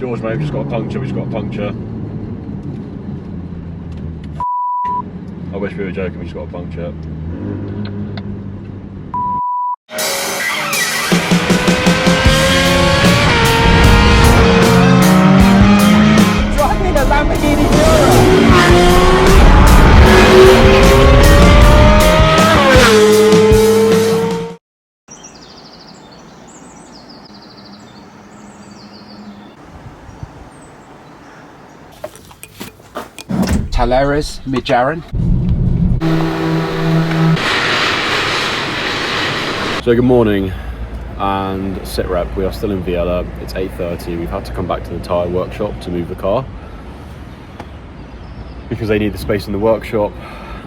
George, mate, we've just got a puncture, I wish we were joking, we just got a puncture. Driving a Lamborghini Vielha! Talares Mijaran. So good morning and sitrep, we are still in Vielha, it's 8:30, we've had to come back to the tyre workshop to move the car because they need the space in the workshop,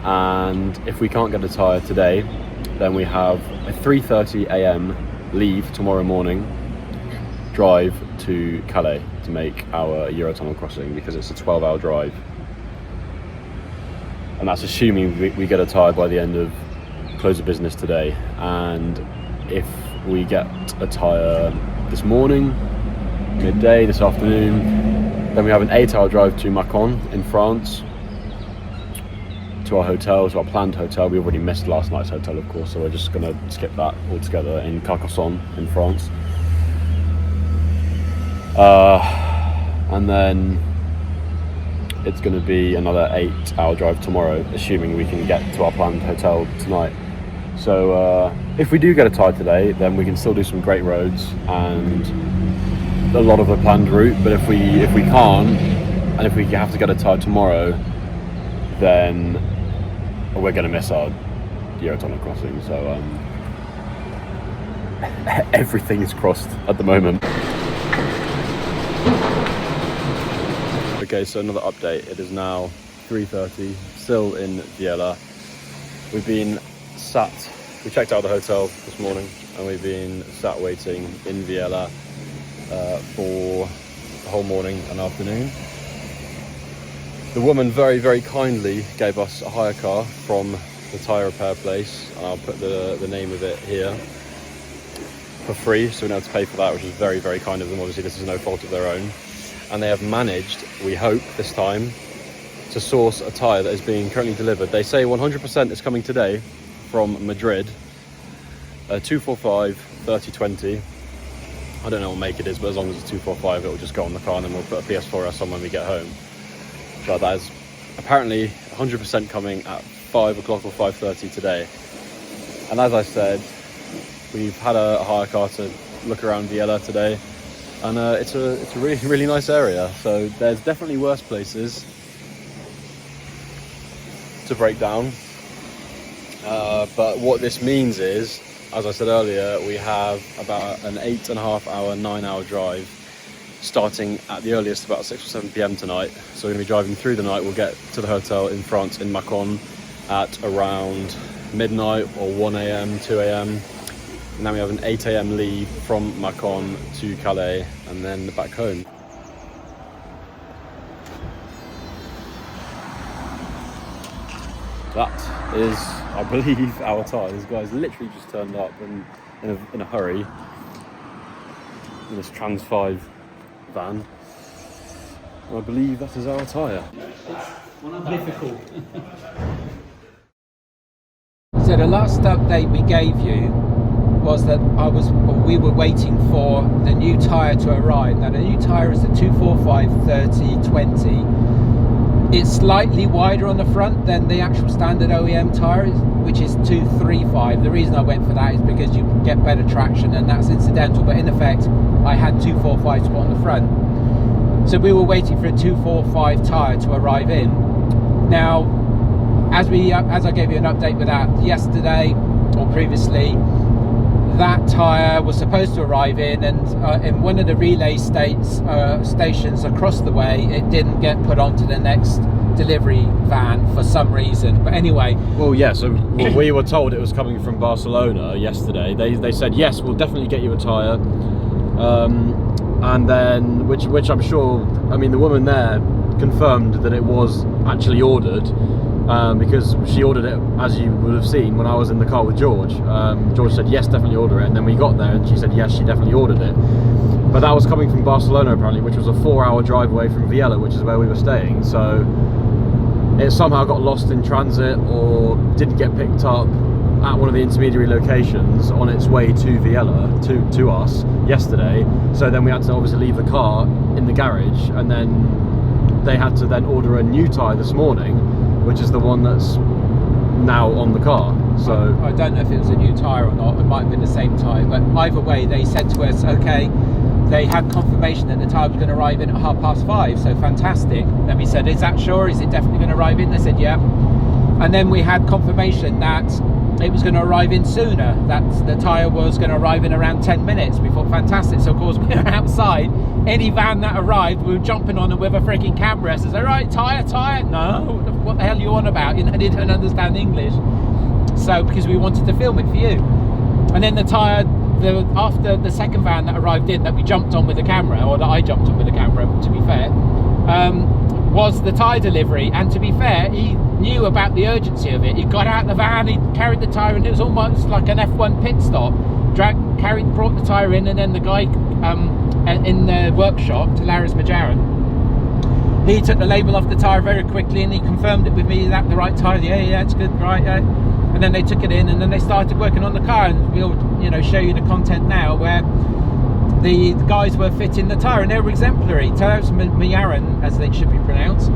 and if we can't get a tyre today then we have a 3:30 a.m. leave tomorrow morning, drive to Calais to make our Eurotunnel crossing because it's a 12-hour drive. And that's assuming we get a tyre by the end of close of business today. And if we get a tyre this morning, midday, this afternoon, then we have an 8-hour drive to Macon in France, to our hotel, to our planned hotel. We already missed last night's hotel, of course, so we're just going to skip that altogether in Carcassonne in France. And then it's going to be another 8-hour drive tomorrow, assuming we can get to our planned hotel tonight. So if we do get a tyre today, then we can still do some great roads and a lot of the planned route. But if we can't, and if we have to get a tyre tomorrow, then we're going to miss our Eurotunnel crossing. So everything is crossed at the moment. Okay, so another update. It is now 3:30, still in Vielha. We've been sat, we checked out the hotel this morning and we've been sat waiting in Vielha for the whole morning and afternoon. The woman very, very kindly gave us a hire car from the tyre repair place, and I'll put the name of it here, for free, so we don't have to pay for that, which is very, very kind of them. Obviously this is no fault of their own. And they have managed, we hope this time, to source a tyre that is being currently delivered. They say 100% is coming today from Madrid, 245 3020. I don't know what make it is, but as long as it's 245, it will just go on the car and then we'll put a PS4S on when we get home. So that is apparently 100% coming at 5 o'clock or 5:30 today. And as I said, we've had a hire car to look around Vielha today. And it's a really, really nice area. So there's definitely worse places to break down. But what this means is, as I said earlier, we have about an 8.5-hour, 9-hour drive starting at the earliest about 6 or 7 p.m. tonight. So we're going to be driving through the night. We'll get to the hotel in France in Macon at around midnight or 1 a.m, 2 a.m. And then we have an 8 a.m. leave from Macon to Calais and then back home. That is, I believe, our tyre. These guys literally just turned up in a hurry in this Trans 5 van. And I believe that is our tyre. Difficult. So the last update we gave you was that we were waiting for the new tyre to arrive. Now the new tyre is the 245 3020. It's slightly wider on the front than the actual standard OEM tyre, which is 235. The reason I went for that is because you get better traction, and that's incidental, but in effect I had 245 spot on the front. So we were waiting for a 245 tyre to arrive in. Now as I gave you an update with that yesterday or previously, that tyre was supposed to arrive in, and in one of the relay stations across the way, it didn't get put onto the next delivery van for some reason. But anyway, well, yeah, so we were told it was coming from Barcelona yesterday. They said, yes, we'll definitely get you a tyre, and then which I'm sure, I mean, the woman there confirmed that it was actually ordered, because she ordered it, as you would have seen when I was in the car with George. George said, yes, definitely order it, and then we got there and she said, yes, she definitely ordered it. But that was coming from Barcelona apparently, which was a 4-hour drive away from Vielha, which is where we were staying. So it somehow got lost in transit or didn't get picked up at one of the intermediary locations on its way to Vielha, to us yesterday. So then we had to obviously leave the car in the garage, and then they had to then order a new tyre this morning, which is the one that's now on the car. So I don't know if it was a new tyre or not. It might have been the same tyre, but either way they said to us, okay, they had confirmation that the tyre was going to arrive in at 5:30, so fantastic. Then we said, is that sure? Is it definitely going to arrive in? They said, yeah. And then we had confirmation that it was going to arrive in sooner, that the tyre was going to arrive in around 10 minutes. We thought, fantastic. So of course we were outside. Any van that arrived, we were jumping on it with a freaking camera. So, all right, tyre? No, what the hell are you on about? You know, they don't understand English. So, because we wanted to film it for you. And then the tyre, after the second van that arrived in, that we jumped on with the camera, or that I jumped on with the camera, to be fair, was the tyre delivery. And to be fair, he knew about the urgency of it. He got out the van, he carried the tyre, and it was almost like an F1 pit stop. Brought the tyre in, and then the guy in the workshop, to Laris Majaran, he took the label off the tyre very quickly, and he confirmed it with me, that the right tyre. Yeah, it's good, right, yeah. And then they took it in, and then they started working on the car, and we'll, you know, show you the content now, where the guys were fitting the tyre, and they were exemplary. Laris Majaran, as they should be pronounced,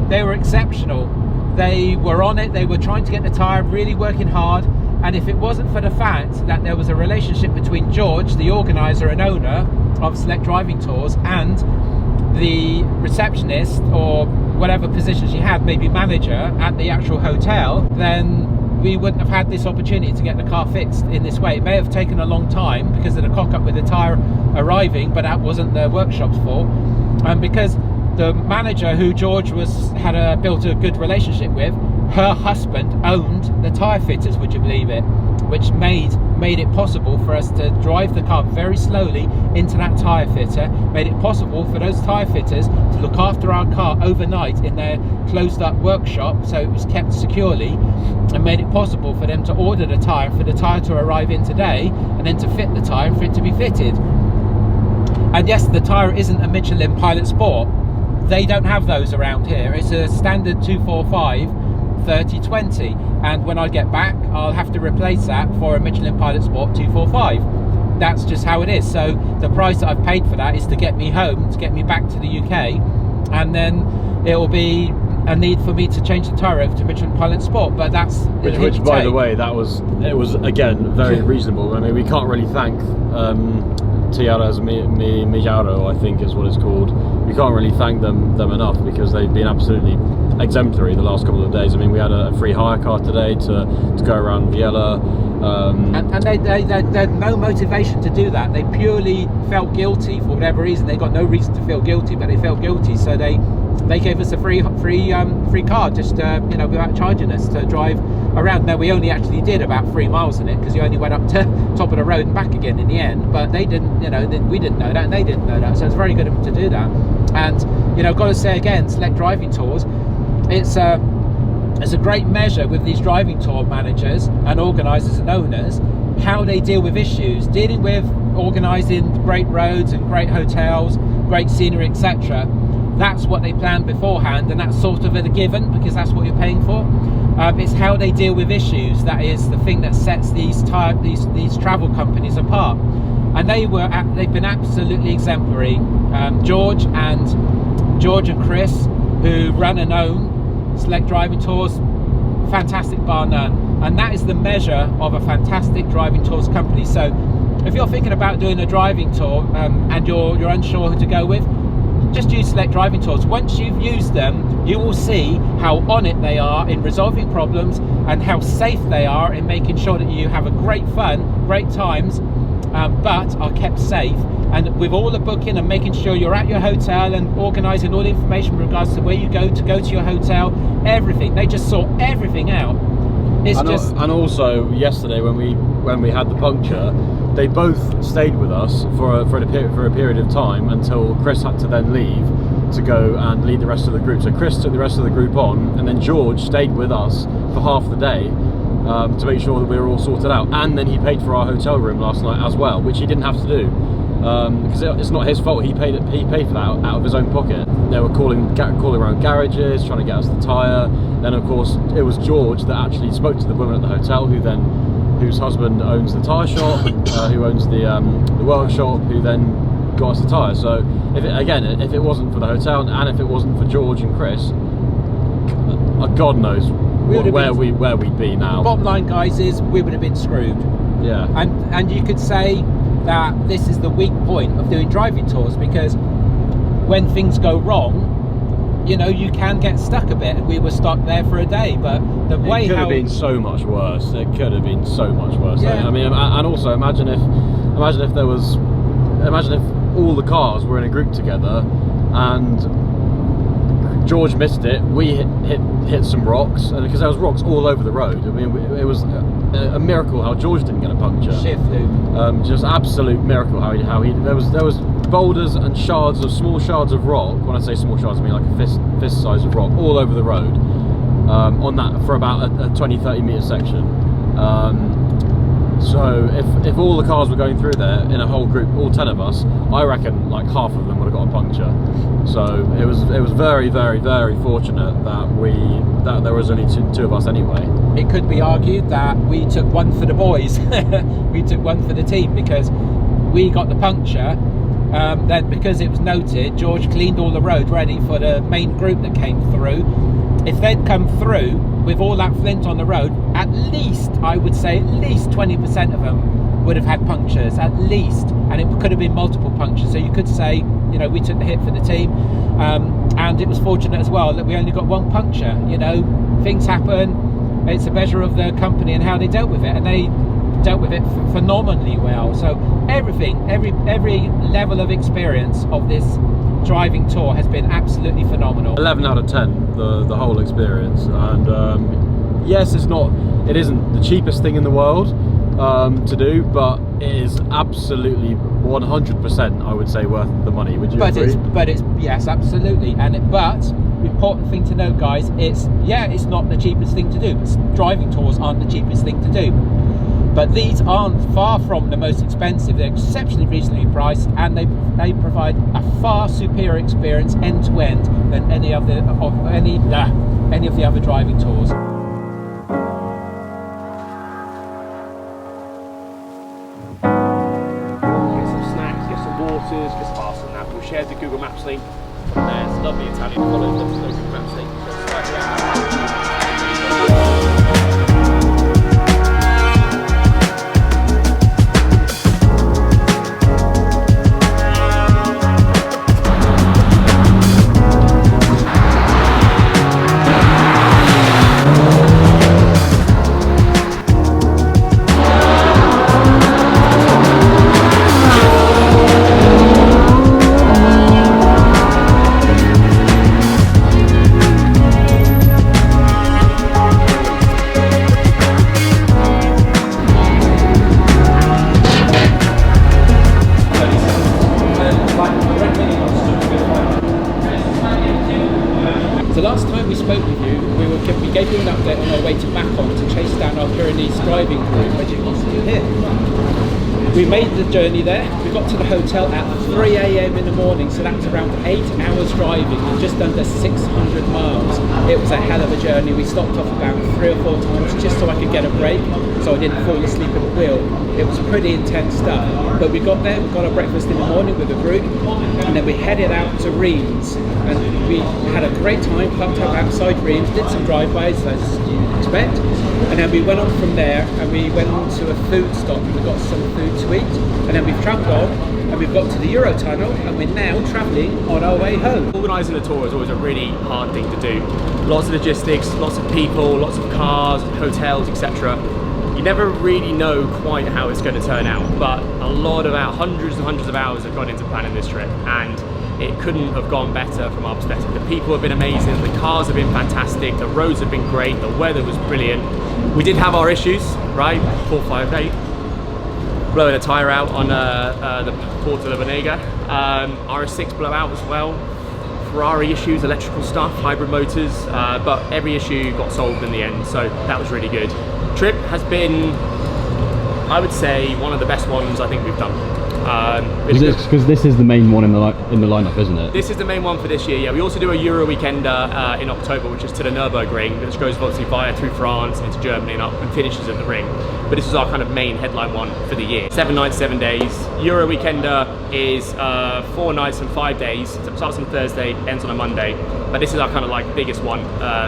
they were exceptional. They were on it, they were trying to get the tyre, really working hard. And if it wasn't for the fact that there was a relationship between George, the organiser and owner of Select Driving Tours, and the receptionist, or whatever position she had, maybe manager at the actual hotel, then we wouldn't have had this opportunity to get the car fixed in this way. It may have taken a long time because of the cock up with the tyre arriving, but that wasn't the workshop's fault. And because the manager who George had built a good relationship with, her husband owned the tyre fitters, would you believe it? Which made it possible for us to drive the car very slowly into that tyre fitter, made it possible for those tyre fitters to look after our car overnight in their closed up workshop, so it was kept securely, and made it possible for them to order the tyre, for the tyre to arrive in today, and then to fit the tyre and for it to be fitted. And yes, the tyre isn't a Michelin Pilot Sport. They don't have those around here. It's a standard 245 30/20, and when I get back I'll have to replace that for a Michelin Pilot Sport 245. That's just how it is. So the price that I've paid for that is to get me home, to get me back to the UK, and then it will be a need for me to change the tyre over to Michelin Pilot Sport. But that's which by the way, it was again very reasonable. I mean, we can't really thank Tiaras Mijaro, I think is what it's called. We can't really thank them enough, because they've been absolutely exemplary the last couple of days. I mean, we had a free hire car today to go around Vielha, and they had no motivation to do that. They purely felt guilty for whatever reason. They got no reason to feel guilty, but they felt guilty, so they gave us a free car, just you know, without charging us, to drive around. Now, we only actually did about 3 miles in it, because you only went up to top of the road and back again in the end. But they didn't, you know, we didn't know that, and they didn't know that, so it's very good of them to do that. And you know, got to say again, Select Driving Tours, it's a great measure with these driving tour managers and organisers and owners, how they deal with issues, dealing with organising great roads and great hotels, great scenery, etc. That's what they plan beforehand, and that's sort of a given, because that's what you're paying for. It's how they deal with issues that is the thing that sets these travel companies apart. And they've been absolutely exemplary. George and Chris, who run and own Select Driving Tours, fantastic bar none. And that is the measure of a fantastic driving tours company. So if you're thinking about doing a driving tour and you're unsure who to go with, just use Select Driving Tours. Once you've used them, you will see how on it they are in resolving problems, and how safe they are in making sure that you have a great fun, great times, but are kept safe. And with all the booking and making sure you're at your hotel and organising all the information with regards to where you go to your hotel, everything. They just sort everything out. And also yesterday when we had the puncture, they both stayed with us for a period of time until Chris had to then leave to go and lead the rest of the group. So Chris took the rest of the group on, and then George stayed with us for half the day to make sure that we were all sorted out. And then he paid for our hotel room last night as well, which he didn't have to do. because it's not his fault. He paid for that out of his own pocket. They were calling around garages, trying to get us the tyre. Then of course it was George that actually spoke to the woman at the hotel, whose husband owns the tyre shop, who owns the workshop, who then got us the tyre. So if it wasn't for the hotel and if it wasn't for George and Chris, God knows where we'd be now. The bottom line, guys, is we would have been screwed. Yeah. And you could say that this is the weak point of doing driving tours, because when things go wrong, you know, you can get stuck a bit. We were stuck there for a day, but the way it could have been so much worse. It could have been so much worse. Yeah. I mean, and also imagine if all the cars were in a group together and George missed it, we hit some rocks, and because there was rocks all over the road. I mean, it was a miracle how George didn't get a puncture. Shift loop. Just absolute miracle how he there was boulders and small shards of rock. When I say small shards, I mean like a fist size of rock all over the road, on that for about a 20-30 meter section. So if all the cars were going through there in a whole group, all 10 of us, I reckon like half of them would have got a puncture. So it was very, very, very fortunate that there was only two of us anyway. It could be argued that we took one for the boys. We took one for the team, because we got the puncture. Then because it was noted, George cleaned all the road ready for the main group that came through. If they'd come through with all that flint on the road, at least, I would say, at least 20% of them would have had punctures, at least, and it could have been multiple punctures. So you could say, you know, we took the hit for the team, and it was fortunate as well that we only got one puncture. You know, things happen. It's a measure of the company and how they dealt with it, and they dealt with it phenomenally well. So every level of experience of this driving tour has been absolutely phenomenal. 11 out of 10, the whole experience. And yes, it isn't the cheapest thing in the world to do, but it is absolutely 100%, I would say, worth the money. Would you agree? But it's yes, absolutely. But the important thing to know, guys, it's not the cheapest thing to do. Driving tours aren't the cheapest thing to do. But these aren't far from the most expensive. They're exceptionally reasonably priced, and they provide a far superior experience end to end than any of the other driving tours. Get some snacks, get some waters, just pass on that. We'll share the Google Maps link. There's a lovely Italian follow the Google Maps link. Last time we spoke with you, we gave you an update on our way to Macon to chase down our Pyrenees driving group, as you can see here. We made the journey there. We got to the hotel at 3 AM in the morning, so that's around 8 hours driving and just under 600 miles. It was a hell of a journey. We stopped off about 3 or 4 times just so I could get a break, so I didn't fall asleep at the wheel. It was pretty intense stuff. But we got there, we got our breakfast in the morning with a group, and then we headed out to Reims. And we had a great time, parked up outside Reims, did some drive-bys as you'd expect, and then we went on from there and we went on to a food stop and we got some food to eat, and then we've travelled on and we've got to the Eurotunnel and we're now travelling on our way home. Organising a tour is always a really hard thing to do. Lots of logistics, lots of people, lots of cars, hotels, etc. You never really know quite how it's going to turn out, but a lot of hundreds and hundreds of hours have gone into planning this trip, and it couldn't have gone better from our perspective. The people have been amazing, the cars have been fantastic, the roads have been great, the weather was brilliant. We did have our issues, right? 458, blowing a tyre out on the Porta de Venega, RS6 blowout as well, Ferrari issues, electrical stuff, hybrid motors, but every issue got solved in the end, so that was really good. Trip has been, I would say, one of the best ones I think we've done. Because this is the main one in the lineup, isn't it? This is the main one for this year, yeah. We also do a Euro weekender in October, which is to the Nürburgring, which goes obviously through France into Germany and up and finishes at the ring. But this is our kind of main headline one for the year. 7 nights, 7 days. Euro weekender is 4 nights and 5 days. So it starts on Thursday, ends on a Monday. But this is our kind of like biggest one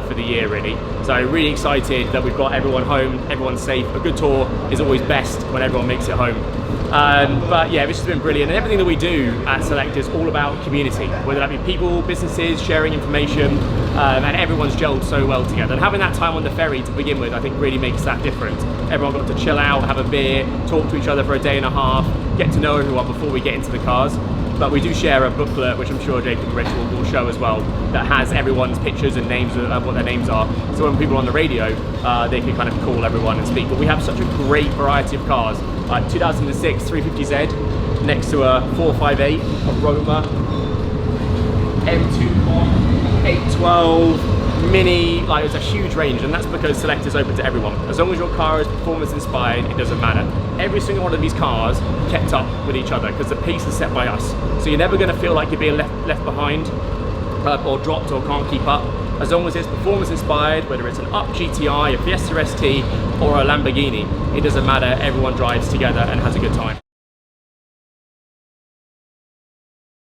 for the year, really. So really excited that we've got everyone home, everyone's safe. A good tour is always best when everyone makes it home. But yeah, this has been brilliant, and everything that we do at Select is all about community, whether that be people, businesses, sharing information, and everyone's gelled so well together. And having that time on the ferry to begin with, I think really makes that difference. Everyone got to chill out, have a beer, talk to each other for a day and a half, get to know everyone before we get into the cars. But we do share a booklet, which I'm sure Jacob and Rich will show as well, that has everyone's pictures and names of what their names are. So when people are on the radio, they can kind of call everyone and speak. But we have such a great variety of cars. 2006 350Z next to a 458, a Roma, M2 Con, 812, Mini, like it's a huge range, and that's because Select is open to everyone. As long as your car is performance inspired, it doesn't matter. Every single one of these cars kept up with each other because the pace is set by us. So you're never going to feel like you're being left behind or dropped or can't keep up. As long as it's performance inspired, whether it's an Up GTI, a Fiesta ST, or a Lamborghini, it doesn't matter, everyone drives together and has a good time.